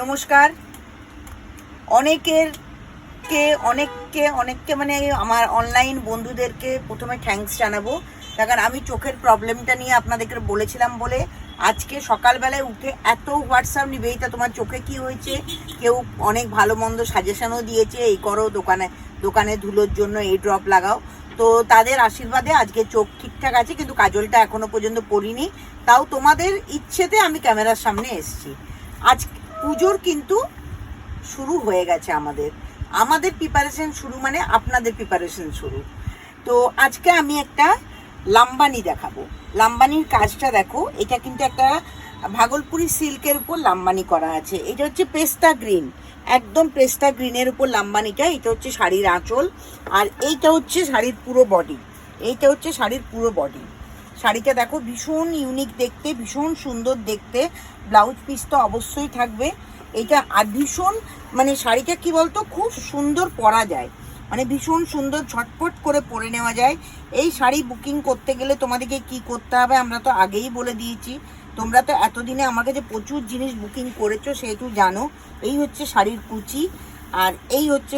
নমস্কার। অনেককে মানে আমার অনলাইন বন্ধুদেরকে প্রথমে থ্যাঙ্কস জানাবো, কারণ আমি চোখের প্রবলেমটা নিয়ে আপনাদেরকে বলেছিলাম বলে আজকে সকালবেলায় উঠে এত হোয়াটসঅ্যাপ নিবেদিতা তোমার চোখে কি হয়েছে, কেউ অনেক ভালো মন্দ সাজেশনও দিয়েছে, এই করো দোকানে ধুলোর জন্য এই ড্রপ লাগাও। তো তাদের আশীর্বাদে আজকে চোখ ঠিকঠাক আছে, কিন্তু কাজলটা এখনো পর্যন্ত পরিনি। তাও তোমাদের ইচ্ছেতে আমি ক্যামেরার সামনে এসেছি। আজ পুজোর কিন্তু শুরু হয়ে গেছে, আমাদের প্রিপারেশন শুরু মানে আপনাদের প্রিপারেশন শুরু। তো আজকে আমি একটা লাম্বানি দেখাবো। লাম্বানির কাজটা দেখো, এটা কিন্তু একটা ভাগলপুরি সিল্কের উপর লাম্বানি করা আছে। এটা হচ্ছে পেস্তা গ্রিন, একদম পেস্তা গ্রিনের উপর লাম্বানিটা। এটা হচ্ছে শাড়ির আঁচল, আর এইটা হচ্ছে শাড়ির পুরো বডি। শাড়িটা দেখো ভীষণ ইউনিক দেখতে, ভীষণ সুন্দর দেখতে। ব্লাউজ পিস তো অবশ্যই থাকবে। এটা আর ভীষণ মানে শাড়িটা কি বলতো, খুব সুন্দর পরা যায়, মানে ভীষণ সুন্দর ঝটপট করে পরে নেওয়া যায়। এই শাড়ি বুকিং করতে গেলে তোমাদেরকে কি করতে হবে আমরা তো আগেই বলে দিয়েছি। তোমরা তো এতদিনে আমাকে যে প্রচুর জিনিস বুকিং করেছো সেহেতু জানো। এই হচ্ছে শাড়ির কুচি, আর এই হচ্ছে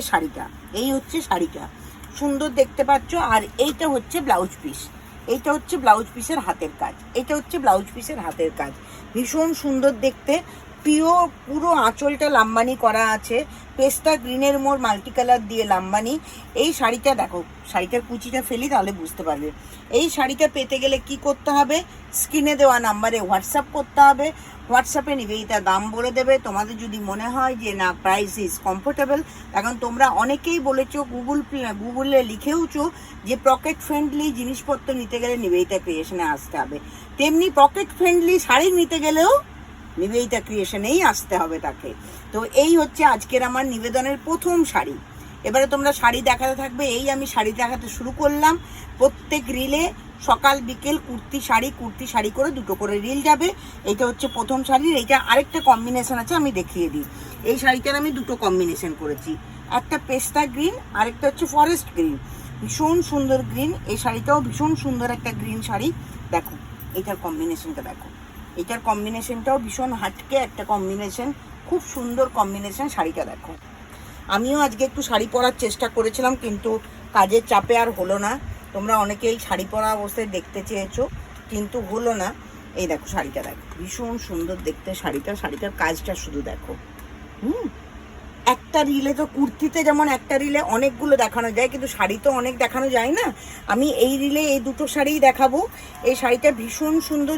শাড়িটা সুন্দর দেখতে পাচ্ছ। আর এইটা হচ্ছে ব্লাউজ পিস, ব্লাউজ পিসের হাতের কাজ। ভীষণ সুন্দর দেখতে, পুরো আঁচলটা লাম্বানি করা আছে, পেস্তা গ্রিনের মোড় মাল্টি কালার দিয়ে লাম্বানি। এই শাড়িটা দেখো, শাড়িটার কুচিটা ফেলি তাহলে বুঝতে পারবে। এই শাড়িটা পেতে গেলে কি করতে হবে, স্ক্রিনে দেওয়া নাম্বারে হোয়াটসঅ্যাপ করতে হবে। হোয়াটসঅ্যাপে নিবেদিতা দাম বলে দেবে। তোমাদের যদি মনে হয় যে না প্রাইস ইজ কমফোর্টেবল, এখন তোমরা অনেকেই বলেছো, গুগলে লিখেওছো যে পকেট ফ্রেন্ডলি জিনিসপত্র নিতে গেলে নিবেদিতা ক্রিয়েশনে আসতে হবে, তেমনি পকেট ফ্রেন্ডলি শাড়ি নিতে গেলেও নিবেদিতা ক্রিয়েশনেই আসতে হবে তাকে। তো এই হচ্ছে আজকের আমার নিবেদনের প্রথম শাড়ি। এবারে তোমরা শাড়ি দেখাতে থাকবে। এই আমি শাড়ি দেখাতে শুরু করলাম। প্রত্যেক রিলে সকাল বিকেল কুর্তি শাড়ি করে দুটো করে রিল যাবে। এইটা হচ্ছে প্রথম শাড়ির। এইটা আরেকটা কম্বিনেশন আছে, আমি দেখিয়ে দিই। এই শাড়িটার আমি দুটো কম্বিনেশন করেছি, একটা পেস্তা গ্রিন, আরেকটা হচ্ছে ফরেস্ট গ্রিন। ভীষণ সুন্দর গ্রিন। এই শাড়িটাও ভীষণ সুন্দর একটা গ্রিন শাড়ি। দেখো এইটার কম্বিনেশনটা দেখো, এটার কম্বিনেশনটাও ভীষণ হাটকে একটা কম্বিনেশন, খুব সুন্দর কম্বিনেশন। শাড়িটা দেখো। আমিও আজকে একটু শাড়ি পরার চেষ্টা করেছিলাম, কিন্তু কাজের চাপে আর হলো না। তোমরা অনেকেই শাড়ি পরা অবস্থায় দেখতে চেয়েছো, কিন্তু হলো না। এই দেখো শাড়িটা দেখো, ভীষণ সুন্দর দেখতে শাড়িটার কাজটা শুধু দেখো। একটা রিলে তো কুর্তিতে যেমন একটা রিলে অনেকগুলো দেখানো যায়, কিন্তু শাড়ি তো অনেক দেখানো যায় না। আমি এই রিলে এই দুটো শাড়িই দেখাবো। এই শাড়িটা ভীষণ সুন্দর,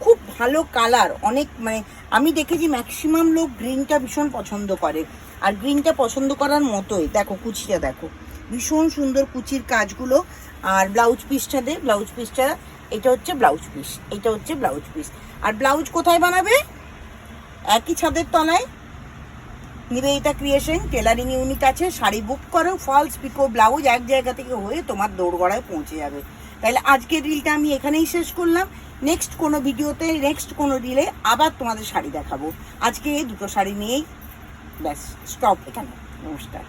খুব ভালো কালার। অনেক মানে আমি দেখেছি ম্যাক্সিমাম লোক গ্রিনটা ভীষণ পছন্দ করে, আর গ্রিনটা পছন্দ করার মতোই। দেখো কুচিটা দেখো, ভীষণ সুন্দর কুচির কাজগুলো। আর ব্লাউজ পিসটা এটা হচ্ছে ব্লাউজ পিস। আর ব্লাউজ কোথায় বানাবে? একই ছাদের তলায় নিবেদিতা ক্রিয়েশন টেলারিং ইউনিট আছে। শাড়ি বুক করো, ফলস পিকো ব্লাউজ এক জায়গা থেকে হয়ে তোমার দৌড়গড়ায় পৌঁছে যাবে। তাহলে আজকের রিলটা আমি এখানেই শেষ করলাম। নেক্সট কোনো ভিডিওতে, নেক্সট কোনো রিলে আবার তোমাদের শাড়ি দেখাবো। আজকে এই দুটো শাড়ি নিয়েই ব্যাস স্টপ এখানে। নমস্কার।